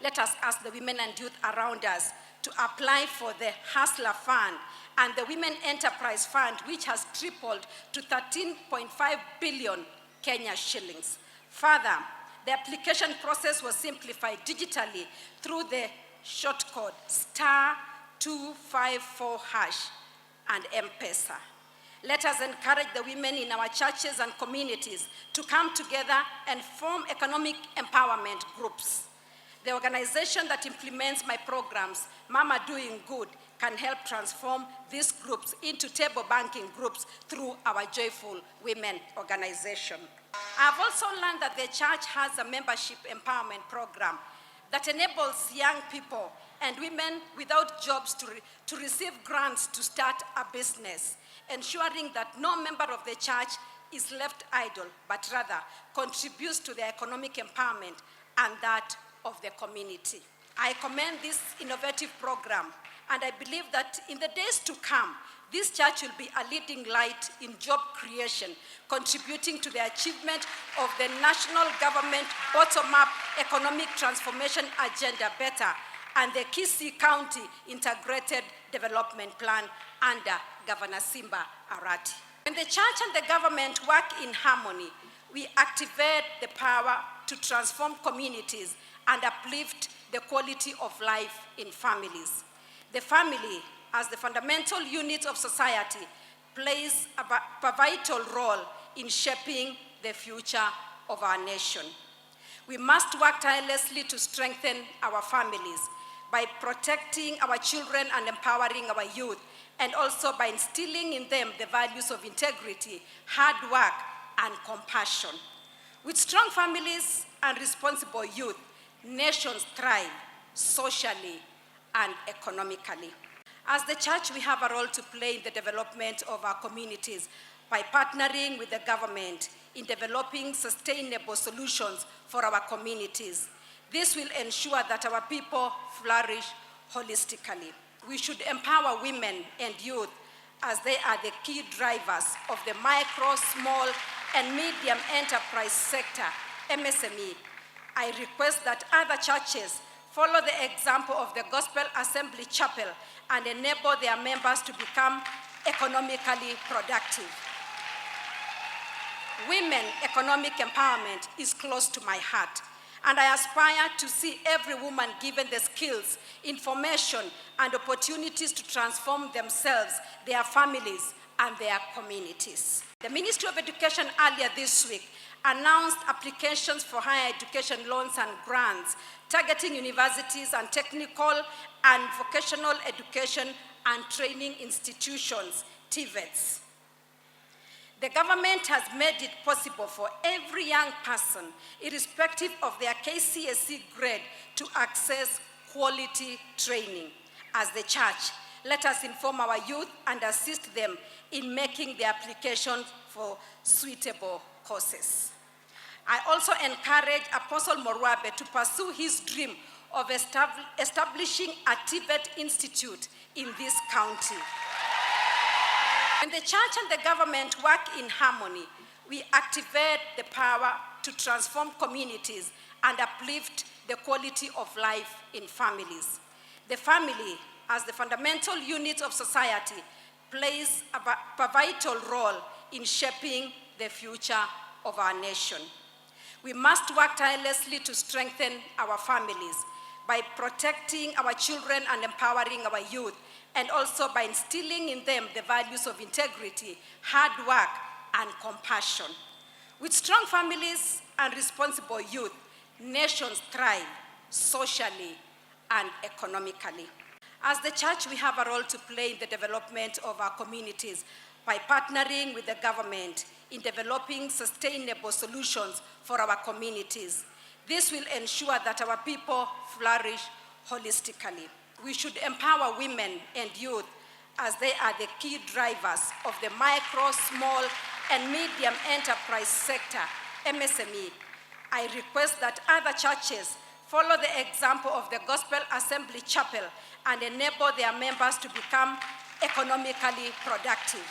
let us ask the women and youth around us to apply for the Hustler Fund and the Women Enterprise Fund, which has tripled to 13.5 billion Kenya shillings. Further, the application process was simplified digitally through the short code *254# and M-Pesa. Let us encourage the women in our churches and communities to come together and form economic empowerment groups. The organization that implements my programs, Mama Doing Good, can help transform these groups into table banking groups through our Joyful Women organization. I've also learned that the church has a membership empowerment program that enables young people and women without jobs to receive grants to start a business, ensuring that no member of the church is left idle, but rather contributes to the economic empowerment and that of the community. I commend this innovative program, and I believe that in the days to come, this church will be a leading light in job creation, contributing to the achievement of the national government bottom-up economic transformation agenda better and the Kisii County Integrated Development Plan under Governor Simba Arati. When the church and the government work in harmony, we activate the power to transform communities and uplift the quality of life in families. The family, as the fundamental unit of society, plays a vital role in shaping the future of our nation. We must work tirelessly to strengthen our families by protecting our children and empowering our youth, and also by instilling in them the values of integrity, hard work, and compassion. With strong families and responsible youth, nations thrive socially and economically. As the church, we have a role to play in the development of our communities by partnering with the government in developing sustainable solutions for our communities. This will ensure that our people flourish holistically. We should empower women and youth as they are the key drivers of the micro, small, and medium enterprise sector, MSME. I request that other churches follow the example of the Gospel Assembly Chapel and enable their members to become economically productive. Women economic empowerment is close to my heart, and I aspire to see every woman given the skills, information, and opportunities to transform themselves, their families, and their communities. The Ministry of Education earlier this week announced applications for higher education loans and grants targeting universities and technical and vocational education and training institutions, TVETs. The government has made it possible for every young person, irrespective of their KCSE grade, to access quality training. As the church, let us inform our youth and assist them in making the application for suitable courses. I also encourage Apostle Morwabe to pursue his dream of establishing a TVET institute in this county. When the church and the government work in harmony, we activate the power to transform communities and uplift the quality of life in families. The family, as the fundamental unit of society, plays a vital role in shaping the future of our nation. We must work tirelessly to strengthen our families by protecting our children and empowering our youth, and also by instilling in them the values of integrity, hard work, and compassion. With strong families and responsible youth, nations thrive socially and economically. As the church, we have a role to play in the development of our communities by partnering with the government in developing sustainable solutions for our communities. This will ensure that our people flourish holistically. We should empower women and youth as they are the key drivers of the micro, small, and medium enterprise sector, MSME. I request that other churches follow the example of the Gospel Assembly Chapel and enable their members to become economically productive.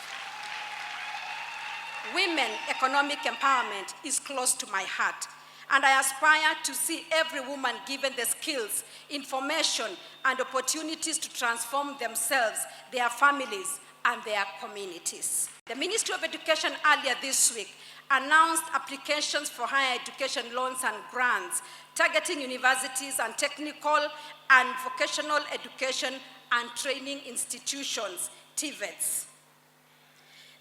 Women economic empowerment is close to my heart, And I aspire to see every woman given the skills, information, and opportunities to transform themselves, their families, and their communities. The Ministry of Education earlier this week announced applications for higher education loans and grants targeting universities and technical and vocational education and training institutions, TVETs.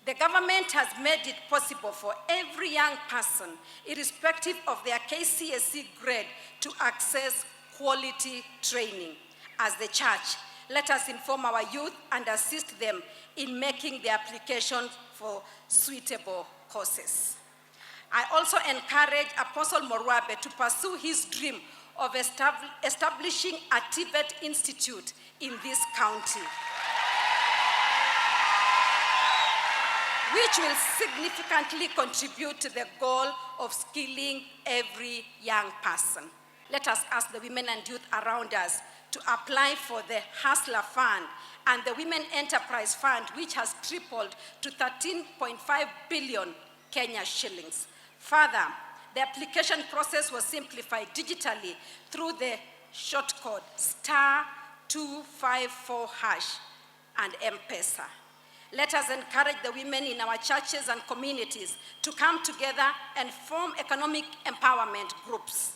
The government has made it possible for every young person, irrespective of their KCSE grade, to access quality training. As the church, let us inform our youth and assist them in making the application for suitable courses. I also encourage Apostle Morwabe to pursue his dream of establishing a TVET institute in this county, which will significantly contribute to the goal of skilling every young person. Let us ask the women and youth around us to apply for the Hustler Fund and the Women Enterprise Fund, which has tripled to 13.5 billion Kenya shillings. Further, the application process was simplified digitally through the short code *254# and M-Pesa. Let us encourage the women in our churches and communities to come together and form economic empowerment groups.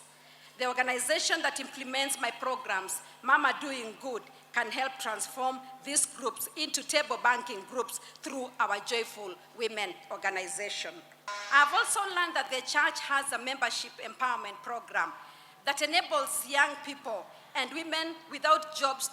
The organization that implements my programs, Mama Doing Good, can help transform these groups into table banking groups through our Joyful Women organization. I've also learned that the church has a membership empowerment program that enables young people and women without jobs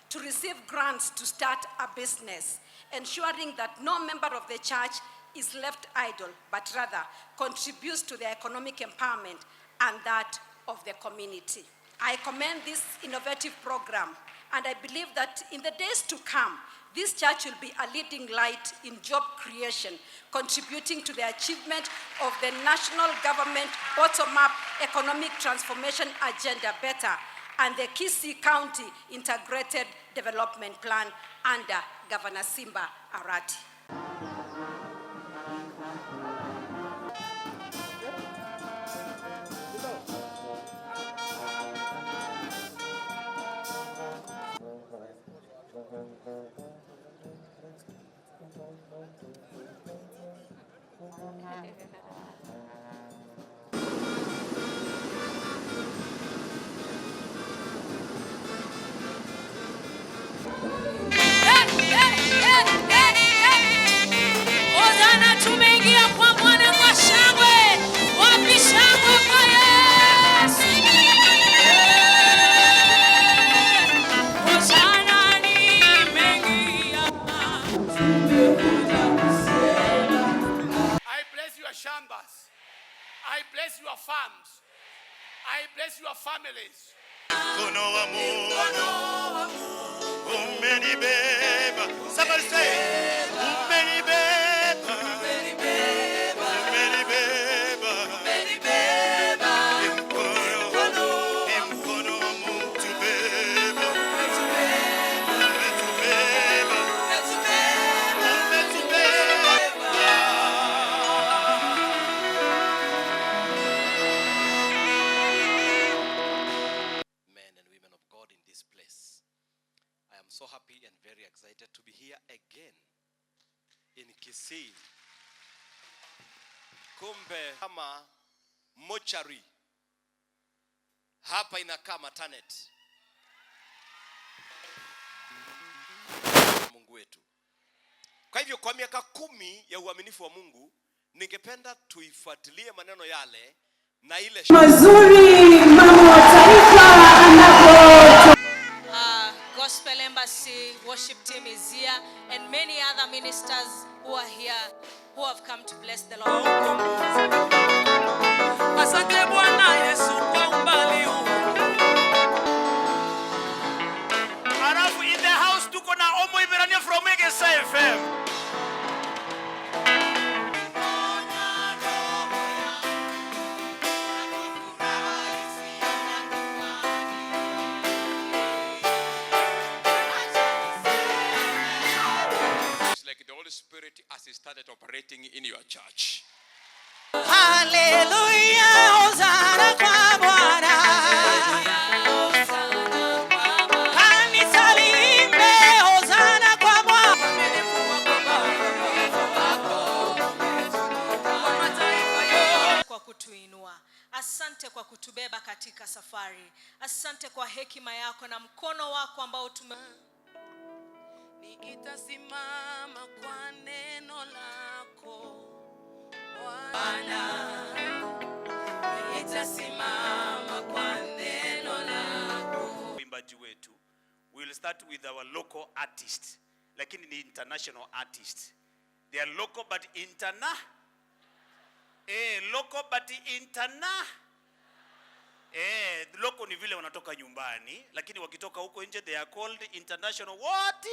to receive grants to start a business, ensuring that no member of the church is left idle, but rather contributes to the economic empowerment and that of the community. I commend this innovative program, and I believe that in the days to come, this church will be a leading light in job creation, contributing to the achievement of the national government bottom-up economic transformation agenda better and the Kisii County Integrated Development Plan under Governor Simba Arati. I bless your farms. I bless your families. Somebody say, so happy and very excited to be here again in Kisii. Kumbe kama mochari hapa inakaa maternity. Mungu wetu. Kwa hivyo kwa miaka 10 ya uaminifu wa Mungu, ningependa tuifuatilie maneno yale na ile mazuri mama wa taifa anapo. Gospel Embassy worship team is here, and many other ministers who are here who have come to bless the Lord. Asante Bwana Yesu kwa umbali huu. Arafu in the house tuko na Omo Iberania from Megesa FM. Spirit as he started operating in your church. Hallelujah, Hosanna. katika safari. Asante kwa hekima yako na mkono wako ambao nitasimama kwa neno lako Bwana, nitasimama kwa neno lako. Uimbaji wetu, we will start with our local artist, lakini ni international artist. They are local but local but local ni vile wanatoka nyumbani, lakini wakitoka huko nje they are called international what?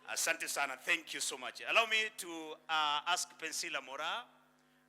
Asante sana, thank you so much. Allow me to ask Pensila Mora